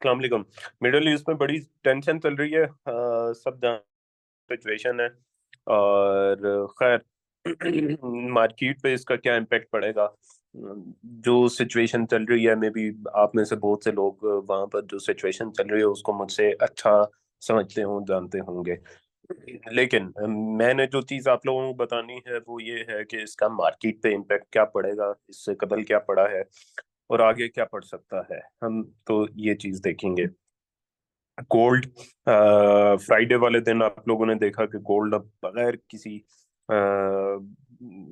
अस्सलाम वालेकुम। Middle east में बड़ी टेंशन चल रही है, सब जहाँ सिचुएशन है। और खैर मार्केट पे इसका क्या इम्पेक्ट पड़ेगा, जो सिचुएशन चल रही है, मे बी आप में से बहुत से लोग वहां पर जो सिचुएशन चल रही है उसको मुझसे अच्छा समझते हों, जानते होंगे। लेकिन मैंने जो चीज आप लोगों को बतानी है वो ये है कि इसका मार्केट पे इम्पेक्ट क्या पड़ेगा, इससे कबल क्या पड़ा है और आगे क्या पड़ सकता है, हम तो ये चीज देखेंगे। गोल्ड, फ्राइडे वाले दिन आप लोगों ने देखा कि गोल्ड अब बगैर किसी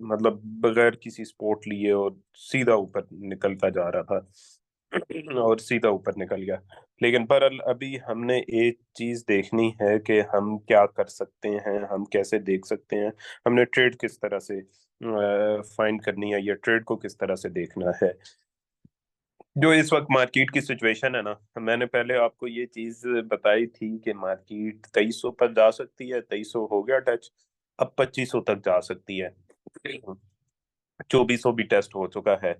मतलब बगैर किसी सपोर्ट लिए और सीधा ऊपर निकलता जा रहा था और सीधा ऊपर निकल गया। लेकिन पर अभी हमने एक चीज देखनी है कि हम क्या कर सकते हैं, हम कैसे देख सकते हैं, हमने ट्रेड किस तरह से फाइंड करनी है या ट्रेड को किस तरह से देखना है। जो इस वक्त मार्केट की सिचुएशन है ना, मैंने पहले आपको ये चीज बताई थी कि मार्केट 2300 पर जा सकती है, 2300 हो गया टच, अब 2500 तक जा सकती है। 2400 भी टेस्ट हो चुका है।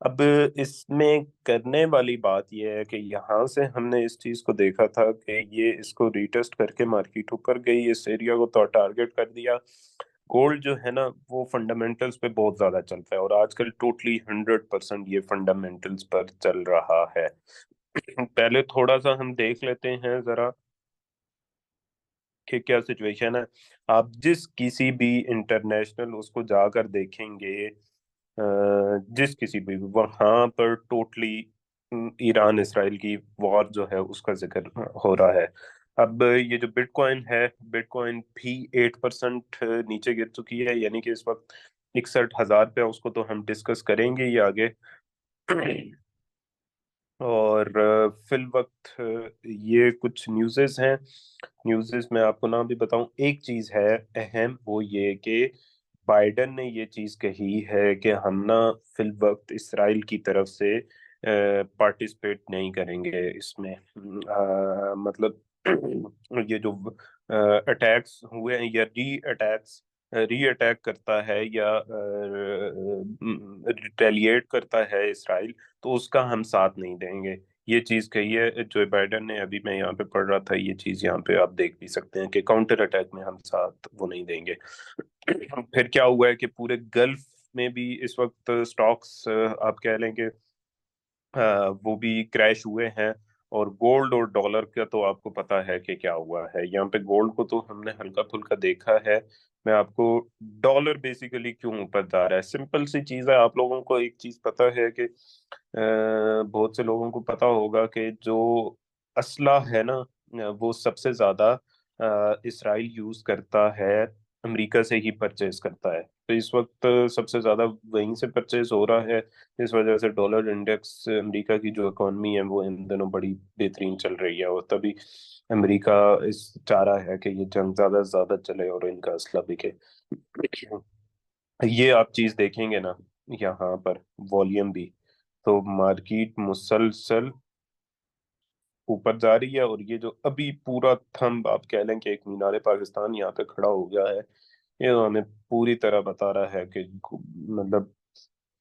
अब इसमें करने वाली बात यह है कि यहाँ से हमने इस चीज को देखा था कि ये इसको रीटेस्ट करके मार्केट ऊपर गई, इस एरिया को तो टारगेट कर दिया। गोल्ड जो है ना वो फंडामेंटल्स पे बहुत ज्यादा चलता है और आजकल टोटली 100% ये फंडामेंटल्स पर चल रहा है। पहले थोड़ा सा हम देख लेते हैं जरा कि क्या सिचुएशन है। आप जिस किसी भी इंटरनेशनल उसको जाकर देखेंगे, जिस किसी भी वहां पर टोटली ईरान इसराइल की वॉर जो है उसका जिक्र हो रहा है। अब ये जो बिटकॉइन है, बिटकॉइन भी 8% नीचे गिर चुकी है, यानी कि इस वक्त 61,000 पे, उसको तो हम डिस्कस करेंगे ही आगे। और फिल वक्त ये कुछ न्यूज़ेस हैं। न्यूज़ेस में आपको नाम भी बताऊं, एक चीज़ है अहम, वो ये कि बाइडन ने ये चीज़ कही है कि हम ना फिल वक्त इसराइल की तरफ से पार्टिसिपेट नहीं करेंगे इसमें। मतलब ये जो अटैक्स हुए हैं या री अटैक करता है या रिटेलिएट करता है इसराइल, तो उसका हम साथ नहीं देंगे। ये चीज कही है जो बाइडन ने। अभी मैं यहाँ पे पढ़ रहा था ये चीज, यहाँ पे आप देख भी सकते हैं कि काउंटर अटैक में हम साथ वो नहीं देंगे। फिर क्या हुआ है कि पूरे गल्फ में भी इस वक्त स्टॉक्स आप कह लें कि वो भी क्रैश हुए हैं। और गोल्ड और डॉलर का तो आपको पता है कि क्या हुआ है। यहाँ पे गोल्ड को तो हमने हल्का फुल्का देखा है। मैं आपको डॉलर बेसिकली क्यों ऊपर जा रहा है, सिंपल सी चीज है। आप लोगों को एक चीज पता है कि बहुत से लोगों को पता होगा कि जो असला है ना, वो सबसे ज्यादा इसराइल यूज करता है, अमेरिका से ही परचेज करता है। तो इस वक्त सबसे ज्यादा वहीं से परचेज हो रहा है। इस वजह से डॉलर इंडेक्स, अमेरिका की जो इकॉनमी है वो इन दिनों बड़ी बेहतरीन चल रही है। और तभी अमेरिका इस चाह रहा है कि ये जंग ज्यादा से ज्यादा चले और इनका असला बिके। ये आप चीज देखेंगे ना यहाँ पर, वॉल्यूम भी, तो मार्केट मुसलसल ऊपर जा रही है। और ये जो अभी पूरा थंब आप कह लें कि एक मीनार पाकिस्तान यहाँ पे खड़ा हो गया है, ये तो हमें पूरी तरह बता रहा है कि मतलब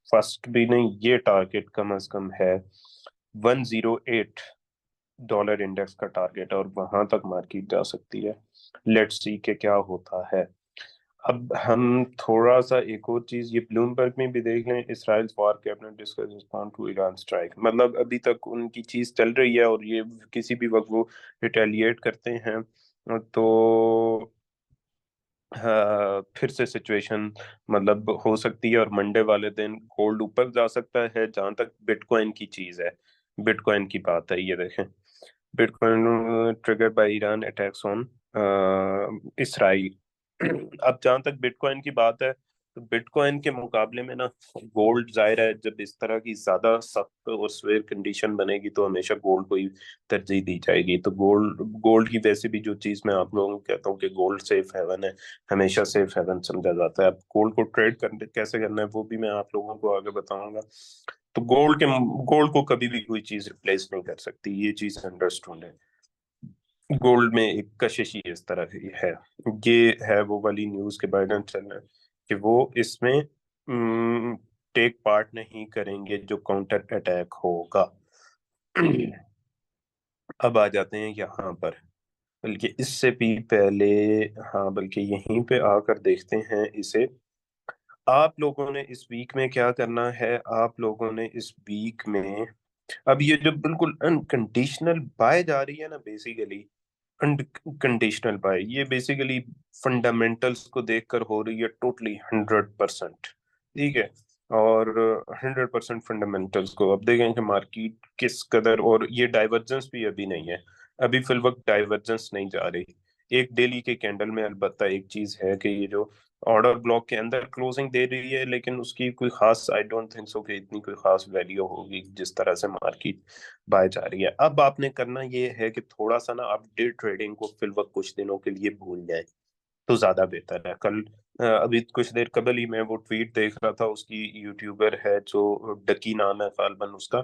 फर्स्ट भी नहीं, ये टारगेट कम अज कम है 108 डॉलर इंडेक्स का टारगेट, और वहां तक मार्केट जा सकती है। लेट्स सी के क्या होता है। अब हम थोड़ा सा एक और चीज ये ब्लूमबर्ग में भी देख लें, Israel war cabinet discuss respond to Iran strike. मतलब अभी तक उनकी चीज चल रही है और ये किसी भी वक्त वो रिटेलिएट करते हैं। तो फिर से सिचुएशन मतलब हो सकती है। और मंडे वाले दिन गोल्ड ऊपर जा सकता है। जहां तक बिटकॉइन की चीज है, बिटकॉइन की बात है, ये देखें, bitcoin triggered by Iran attacks on Israel. अब जहां तक बिटकॉइन की बात है, तो बिटकॉइन के मुकाबले में ना गोल्ड, जाहिर है जब इस तरह की ज्यादा सख्त और स्वेर कंडीशन बनेगी तो हमेशा गोल्ड को ही तरजीह दी जाएगी। तो गोल्ड गोल्ड की वैसे भी जो चीज मैं आप लोगों को कहता हूँ कि गोल्ड सेफ हेवन है, हमेशा सेफ हेवन समझा जाता है। अब गोल्ड को ट्रेड करने कैसे करना है वो भी मैं आप लोगों को आगे बताऊंगा। तो गोल्ड को कभी भी कोई चीज रिप्लेस नहीं कर सकती, ये चीज अंडरस्टूड है। गोल्ड में एक कशिश ही इस तरह की है। ये है वो वाली न्यूज के बाइडेन चल रहा है कि वो इसमें टेक पार्ट नहीं करेंगे जो काउंटर अटैक होगा। अब आ जाते हैं यहाँ पर, बल्कि इससे भी पहले, हाँ बल्कि यहीं पे आकर देखते हैं इसे। आप लोगों ने इस वीक में क्या करना है, आप लोगों ने इस वीक में, अब ये जो बिल्कुल अनकंडीशनल बाय जा रही है ना, बेसिकली अनकंडीशनल बाय, ये बेसिकली फंडामेंटल्स को देखकर हो रही है, टोटली 100%। ठीक है। और 100% फंडामेंटल्स को अब देखें कि मार्केट किस कदर, और ये डाइवर्जेंस भी अभी नहीं है, अभी फिल वक्त डाइवर्जेंस नहीं जा रही। एक डेली के कैंडल में अलबत्ता एक चीज है कि ये जो ऑर्डर ब्लॉक के अंदर क्लोजिंग दे रही है, लेकिन उसकी कोई खास, आई डोंट थिंक सो कि इतनी कोई खास वैल्यू होगी जिस तरह से मार्केट बाय जा रही है। अब आपने करना ये है कि थोड़ा सा ना आप डे ट्रेडिंग को फिल वक्त कुछ दिनों के लिए भूल जाए तो ज्यादा बेहतर है। कल अभी कुछ देर कबल ही मैं वो ट्वीट देख रहा था, उसकी यूट्यूबर है जो डकी नाम है गालबन उसका,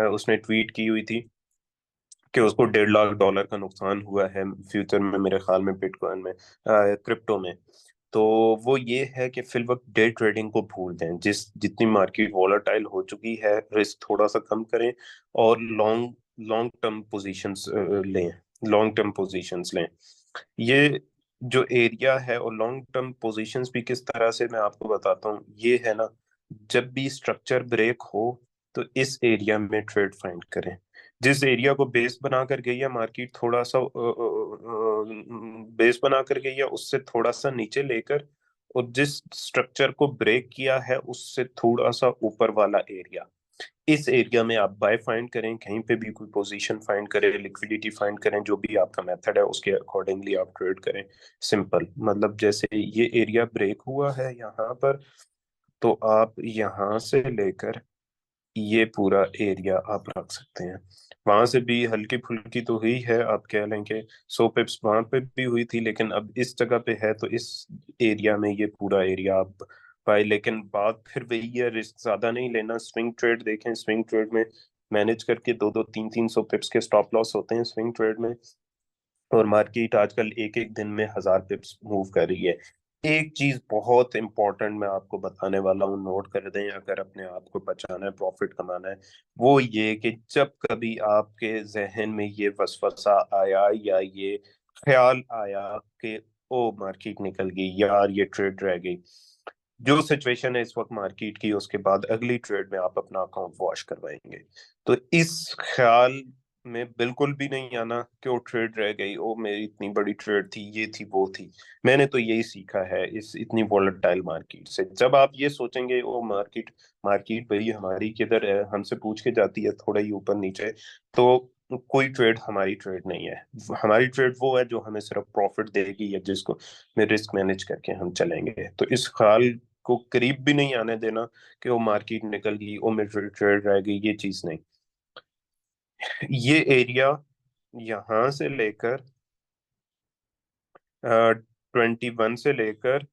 उसने ट्वीट की हुई थी कि उसको $1.5 लाख का नुकसान हुआ है फ्यूचर में, मेरे ख्याल में बिटकॉइन में, क्रिप्टो में। तो वो ये है कि फिल वक्त डे ट्रेडिंग को भूल दें, जितनी मार्केट वॉलेटाइल हो चुकी है, रिस्क थोड़ा सा कम करें और लॉन्ग लॉन्ग टर्म पोजीशंस लें, लॉन्ग टर्म पोजीशंस लें। ये जो एरिया है, और लॉन्ग टर्म पोजीशंस भी किस तरह से, मैं आपको बताता हूँ। ये है ना, जब भी स्ट्रक्चर ब्रेक हो तो इस एरिया में ट्रेड फाइंड करें। जिस एरिया को बेस बनाकर गई है मार्केट, थोड़ा सा बेस बनाकर गई है, उससे थोड़ा सा नीचे लेकर, और जिस स्ट्रक्चर को ब्रेक किया है उससे थोड़ा सा ऊपर वाला एरिया, इस एरिया में आप बाय फाइंड करें, कहीं पे भी कोई पोजीशन फाइंड करें, लिक्विडिटी फाइंड करें, जो भी आपका मेथड है उसके अकॉर्डिंगली आप ट्रेड करें। सिंपल, मतलब जैसे ये एरिया ब्रेक हुआ है यहाँ पर, तो आप यहाँ से लेकर ये पूरा एरिया आप रख सकते हैं। वहां से भी हल्की फुल्की तो हुई है, आप कह लें कि 100 पिप्स वहां पे भी हुई थी, लेकिन अब इस जगह पे है तो इस एरिया में ये पूरा एरिया आप पाए। लेकिन बात फिर वही है, रिस्क ज्यादा नहीं लेना। स्विंग ट्रेड देखें, स्विंग ट्रेड में मैनेज करके 2-2, 3-3 सौ पिप्स के स्टॉप लॉस होते हैं स्विंग ट्रेड में, और मार्केट आजकल एक एक दिन में 1000 पिप्स मूव कर रही है। एक चीज बहुत इंपॉर्टेंट मैं आपको बताने वाला हूँ, नोट कर दें अगर अपने आप को बचाना है, प्रॉफिट कमाना है। वो ये कि जब कभी आपके जहन में ये वसवसा आया या ये ख्याल आया कि ओ मार्केट निकल गई यार, ये ट्रेड रह गई, जो सिचुएशन है इस वक्त मार्केट की, उसके बाद अगली ट्रेड में आप अपना अकाउंट वॉश करवाएंगे। तो इस ख्याल में बिल्कुल भी नहीं आना कि वो ट्रेड रह गई, ओ मेरी इतनी बड़ी ट्रेड थी, ये थी वो थी। मैंने तो यही सीखा है इस इतनी वॉलेटाइल मार्केट से, जब आप ये सोचेंगे ओ मार्केट मार्केट भाई हमारी किधर है, हमसे पूछ के जाती है थोड़ा ही ऊपर नीचे, तो कोई ट्रेड हमारी ट्रेड नहीं है। हमारी ट्रेड वो है जो हमें सिर्फ प्रॉफिट देगी, या जिसको में रिस्क मैनेज करके हम चलेंगे। तो इस ख्याल को करीब भी नहीं आने देना कि वो मार्केट निकल गई, वो मेरी ट्रेड रह गई, ये चीज नहीं। ये एरिया यहाँ से लेकर 21 से लेकर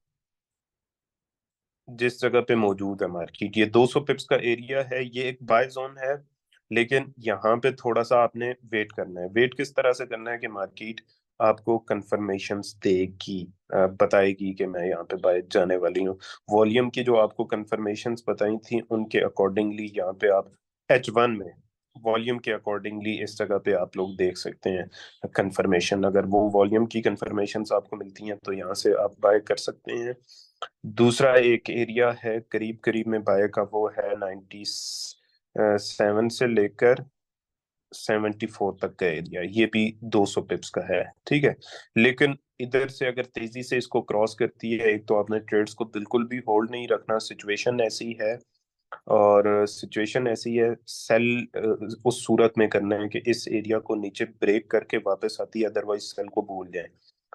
जिस जगह पे मौजूद है मार्केट, ये 200 पिप्स का एरिया है, ये एक बाय जोन है। लेकिन यहाँ पे थोड़ा सा आपने वेट करना है। वेट किस तरह से करना है कि मार्केट आपको कंफर्मेशंस देगी, बताएगी कि मैं यहाँ पे बाय जाने वाली हूँ। वॉल्यूम की जो आपको कंफर्मेशंस बताई थी उनके अकॉर्डिंगली यहाँ पे आप H1 में वॉल्यूम के अकॉर्डिंगली इस जगह पे आप लोग देख सकते हैं कंफर्मेशन। अगर वो वॉल्यूम की कंफर्मेशंस आपको मिलती हैं तो यहाँ से आप बाय कर सकते हैं। दूसरा एक एरिया है करीब करीब में बाय का, वो है 97 से लेकर 74 तक का एरिया, ये भी 200 पिप्स का है। ठीक है। लेकिन इधर से अगर तेजी से इसको क्रॉस करती है, एक तो आपने ट्रेड्स को बिल्कुल भी होल्ड नहीं रखना, सिचुएशन ऐसी है, और सिचुएशन ऐसी है, सेल उस सूरत में करना है कि इस एरिया को नीचे ब्रेक करके वापस आती है, अदरवाइज सेल को भूल जाए।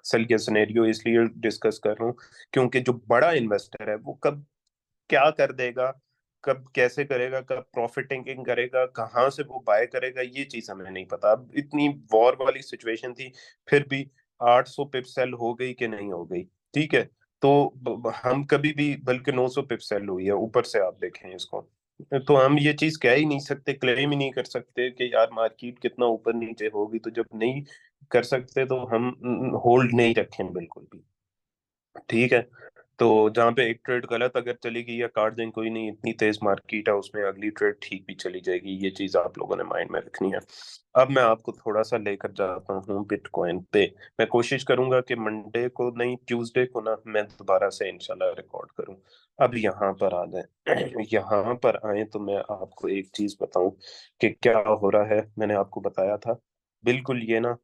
सेल के सिनेरियो इसलिए डिस्कस कर रहा हूँ क्योंकि जो बड़ा इन्वेस्टर है वो कब क्या कर देगा, कब कैसे करेगा, कब प्रॉफिट टेकिंग करेगा, कहाँ से वो बाय करेगा, ये चीज हमें नहीं पता। अब इतनी वॉर वाली सिचुएशन थी, फिर भी 800 पिप सेल हो गई कि नहीं हो गई। ठीक है। तो हम कभी भी, बल्कि 900 पिप सेल हुई है ऊपर से, आप देखें इसको। तो हम ये चीज कह ही नहीं सकते, क्लेम ही नहीं कर सकते कि यार मार्केट कितना ऊपर नीचे होगी। तो जब नहीं कर सकते तो हम होल्ड नहीं रखें बिल्कुल भी। ठीक है। तो जहाँ पे एक ट्रेड गलत अगर चलेगी या काट दें, कोई नहीं, इतनी तेज मार्केट है उसमें, अगली ट्रेड ठीक भी चली जाएगी। ये चीज आप लोगों ने माइंड में रखनी है। अब मैं आपको थोड़ा सा लेकर जाता हूँ बिटकॉइन पे। मैं कोशिश करूंगा कि मंडे को नहीं, ट्यूसडे को ना, मैं दोबारा से इंशाल्लाह रिकॉर्ड करूँ। अब यहाँ पर आ जाए। यहाँ पर आए तो मैं आपको एक चीज बताऊं कि क्या हो रहा है। मैंने आपको बताया था बिल्कुल ये ना,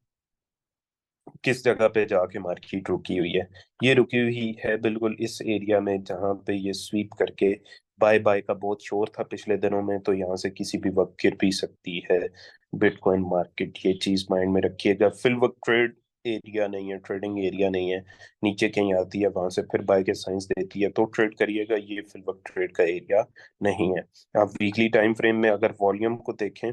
किस जगह पे जाके मार्केट रुकी हुई है। ये रुकी हुई है बिल्कुल इस एरिया में जहां पे ये स्वीप करके बाय बाय का बहुत शोर था पिछले दिनों में, तो यहाँ से किसी भी वक्त गिर भी सकती है बिटकॉइन मार्केट। ये चीज माइंड में रखिएगा। फिल वक्त ट्रेड एरिया नहीं है, ट्रेडिंग एरिया नहीं है। नीचे कहीं आती है वहां से फिर बाय के साइंस देती है तो ट्रेड करिएगा। ये फिल वक्त ट्रेड का एरिया नहीं है। आप वीकली टाइम फ्रेम में अगर वॉल्यूम को देखें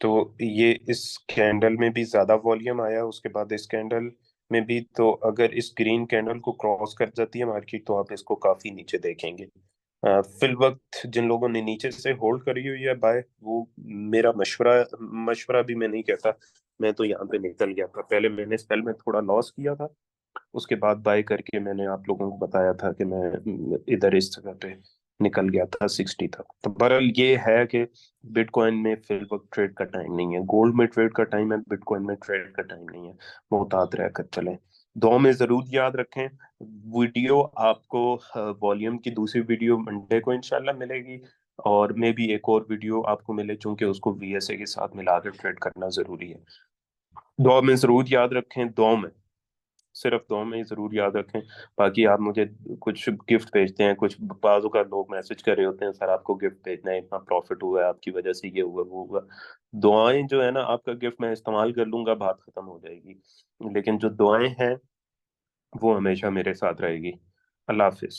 तो ये इस कैंडल में भी ज्यादा वॉल्यूम आया, उसके बाद इस कैंडल में भी। तो अगर इस ग्रीन कैंडल को क्रॉस कर जाती है मार्केट तो आप इसको काफी नीचे देखेंगे। फिल वक्त जिन लोगों ने नीचे से होल्ड करी हुई है बाय, वो मेरा मशवरा मशवरा भी मैं नहीं कहता, मैं तो यहाँ पे निकल गया था। पहले मैंने स्पेल में थोड़ा लॉस किया था, उसके बाद बाय करके मैंने आप लोगों को बताया था कि मैं इधर इस जगह पे निकल गया था 60 तक। तो बहरहाल ये है कि बिटकॉइन में फिल वक्त ट्रेड का टाइम नहीं है, गोल्ड में ट्रेड का टाइम है, बिटकॉइन में ट्रेड का टाइम नहीं है। मोहतात रहकर चलें। दो में जरूर याद रखें। वीडियो आपको, वॉल्यूम की दूसरी वीडियो मंडे को इंशाल्लाह मिलेगी, और मे भी एक और वीडियो आपको मिले, चूंकि उसको वीएसए के साथ मिलाकर ट्रेड करना जरूरी है। दो में जरूर याद रखें, दो में, सिर्फ दो में ही जरूर याद रखें। बाकी आप मुझे कुछ गिफ्ट भेजते हैं, कुछ बाजू का लोग मैसेज कर रहे होते हैं, सर आपको गिफ्ट भेजना है, इतना प्रॉफिट हुआ है आपकी वजह से, ये हुआ वो हुआ। दुआएं जो है ना, आपका गिफ्ट मैं इस्तेमाल कर लूंगा, बात खत्म हो जाएगी। लेकिन जो दुआएं हैं वो हमेशा मेरे साथ रहेगी। अल्लाह हाफिज।